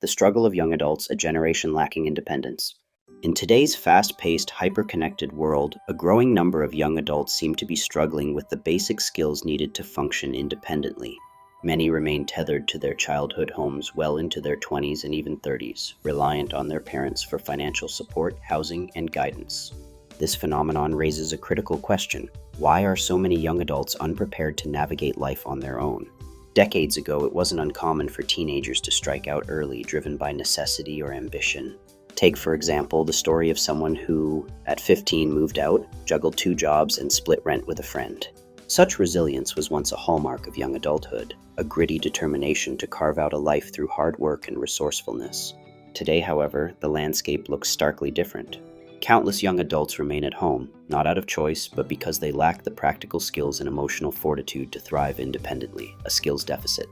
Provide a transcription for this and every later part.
The Struggle of Young Adults, a Generation Lacking Independence. In today's fast-paced, hyper-connected world, a growing number of young adults seem to be struggling with the basic skills needed to function independently. Many remain tethered to their childhood homes well into their 20s and even 30s, reliant on their parents for financial support, housing, and guidance. This phenomenon raises a critical question. Why are so many young adults unprepared to navigate life on their own? Decades ago, it wasn't uncommon for teenagers to strike out early, driven by necessity or ambition. Take, for example, the story of someone who, at 15, moved out, juggled 2 jobs, and split rent with a friend. Such resilience was once a hallmark of young adulthood, a gritty determination to carve out a life through hard work and resourcefulness. Today, however, the landscape looks starkly different. Countless young adults remain at home, not out of choice, but because they lack the practical skills and emotional fortitude to thrive independently, a skills deficit.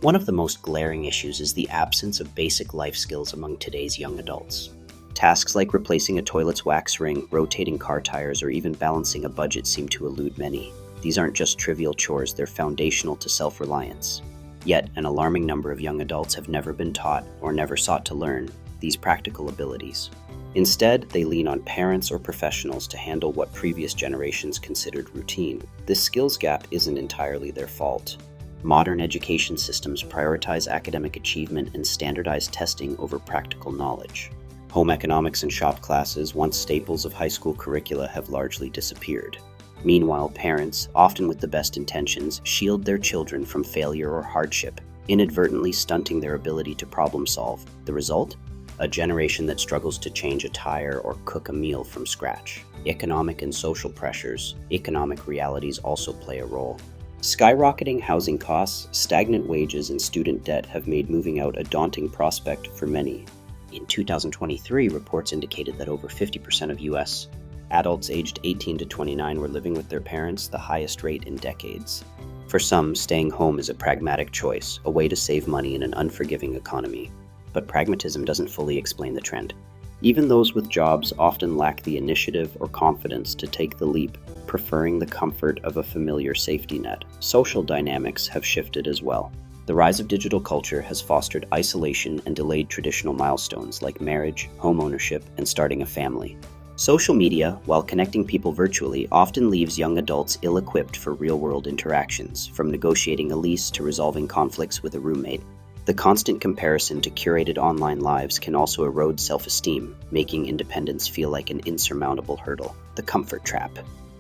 One of the most glaring issues is the absence of basic life skills among today's young adults. Tasks like replacing a toilet's wax ring, rotating car tires, or even balancing a budget seem to elude many. These aren't just trivial chores, they're foundational to self-reliance. Yet, an alarming number of young adults have never been taught, or never sought to learn, these practical abilities. Instead, they lean on parents or professionals to handle what previous generations considered routine. This skills gap isn't entirely their fault. Modern education systems prioritize academic achievement and standardize testing over practical knowledge. Home economics and shop classes, once staples of high school curricula, have largely disappeared. Meanwhile, parents, often with the best intentions, shield their children from failure or hardship, inadvertently stunting their ability to problem solve. The result? A generation that struggles to change a tire or cook a meal from scratch. Economic and social pressures, economic realities also play a role. Skyrocketing housing costs, stagnant wages, and student debt have made moving out a daunting prospect for many. In 2023, reports indicated that over 50% of U.S. adults aged 18 to 29 were living with their parents, the highest rate in decades. For some, staying home is a pragmatic choice, a way to save money in an unforgiving economy. But pragmatism doesn't fully explain the trend. Even those with jobs often lack the initiative or confidence to take the leap, preferring the comfort of a familiar safety net. Social dynamics have shifted as well. The rise of digital culture has fostered isolation and delayed traditional milestones like marriage, home ownership, and starting a family. Social media, while connecting people virtually, often leaves young adults ill-equipped for real-world interactions, from negotiating a lease to resolving conflicts with a roommate. The constant comparison to curated online lives can also erode self-esteem, making independence feel like an insurmountable hurdle. The comfort trap.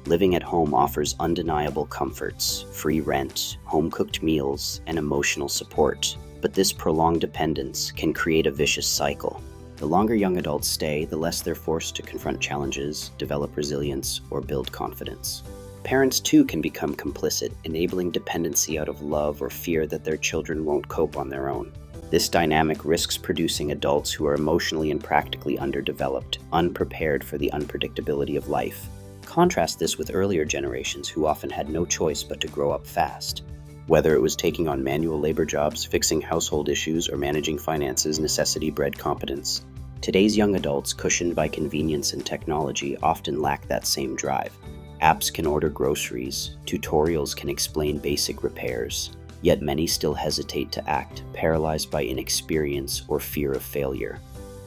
Living at home offers undeniable comforts, free rent, home-cooked meals, and emotional support. But this prolonged dependence can create a vicious cycle. The longer young adults stay, the less they're forced to confront challenges, develop resilience, or build confidence. Parents too can become complicit, enabling dependency out of love or fear that their children won't cope on their own. This dynamic risks producing adults who are emotionally and practically underdeveloped, unprepared for the unpredictability of life. Contrast this with earlier generations who often had no choice but to grow up fast. Whether it was taking on manual labor jobs, fixing household issues, or managing finances, necessity bred competence. Today's young adults, cushioned by convenience and technology, often lack that same drive. Apps can order groceries, tutorials can explain basic repairs, yet many still hesitate to act, paralyzed by inexperience or fear of failure.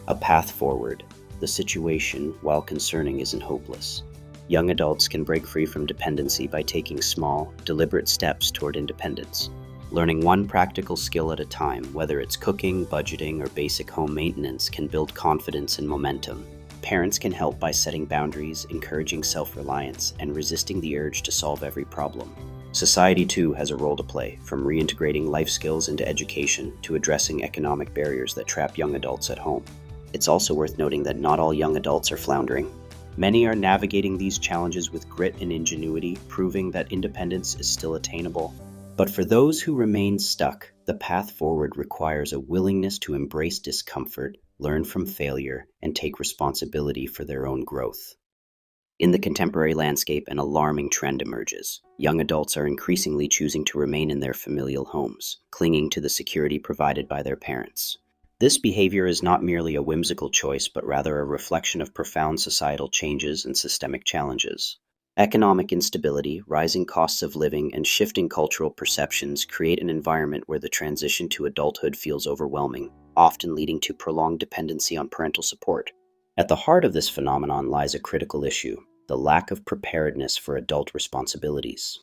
A path forward. The situation, while concerning, isn't hopeless. Young adults can break free from dependency by taking small, deliberate steps toward independence. Learning one practical skill at a time, whether it's cooking, budgeting, or basic home maintenance, can build confidence and momentum. Parents can help by setting boundaries, encouraging self-reliance, and resisting the urge to solve every problem. Society, too, has a role to play, from reintegrating life skills into education to addressing economic barriers that trap young adults at home. It's also worth noting that not all young adults are floundering. Many are navigating these challenges with grit and ingenuity, proving that independence is still attainable. But for those who remain stuck, the path forward requires a willingness to embrace discomfort, learn from failure, and take responsibility for their own growth. In the contemporary landscape, an alarming trend emerges. Young adults are increasingly choosing to remain in their familial homes, clinging to the security provided by their parents. This behavior is not merely a whimsical choice, but rather a reflection of profound societal changes and systemic challenges. Economic instability, rising costs of living, and shifting cultural perceptions create an environment where the transition to adulthood feels overwhelming, often leading to prolonged dependency on parental support. At the heart of this phenomenon lies a critical issue: the lack of preparedness for adult responsibilities.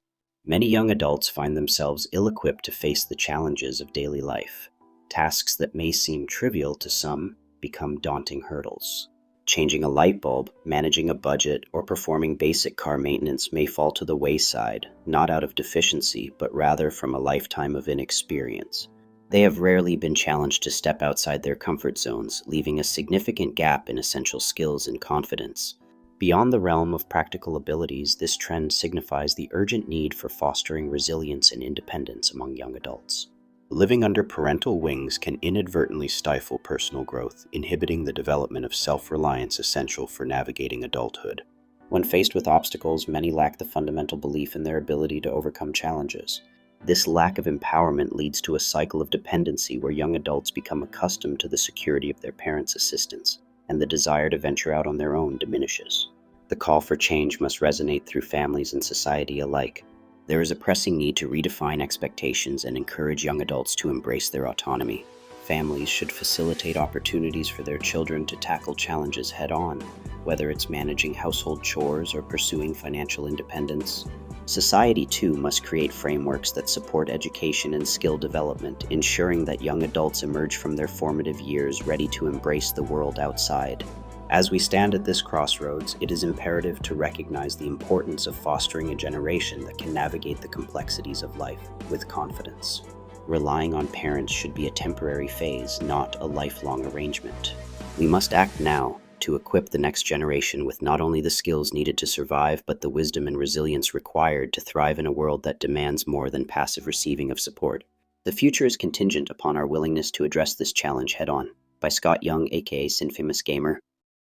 Many young adults find themselves ill-equipped to face the challenges of daily life. Tasks that may seem trivial to some become daunting hurdles. Changing a light bulb, managing a budget, or performing basic car maintenance may fall to the wayside, not out of deficiency, but rather from a lifetime of inexperience. They have rarely been challenged to step outside their comfort zones, leaving a significant gap in essential skills and confidence. Beyond the realm of practical abilities, this trend signifies the urgent need for fostering resilience and independence among young adults. Living under parental wings can inadvertently stifle personal growth, inhibiting the development of self-reliance essential for navigating adulthood. When faced with obstacles, many lack the fundamental belief in their ability to overcome challenges. This lack of empowerment leads to a cycle of dependency where young adults become accustomed to the security of their parents' assistance, and the desire to venture out on their own diminishes. The call for change must resonate through families and society alike. There is a pressing need to redefine expectations and encourage young adults to embrace their autonomy. Families should facilitate opportunities for their children to tackle challenges head-on, whether it's managing household chores or pursuing financial independence. Society, too, must create frameworks that support education and skill development, ensuring that young adults emerge from their formative years ready to embrace the world outside. As we stand at this crossroads, it is imperative to recognize the importance of fostering a generation that can navigate the complexities of life with confidence. Relying on parents should be a temporary phase, not a lifelong arrangement. We must act now to equip the next generation with not only the skills needed to survive, but the wisdom and resilience required to thrive in a world that demands more than passive receiving of support. The future is contingent upon our willingness to address this challenge head-on. By Scott Young, aka Sinfamous Gamer.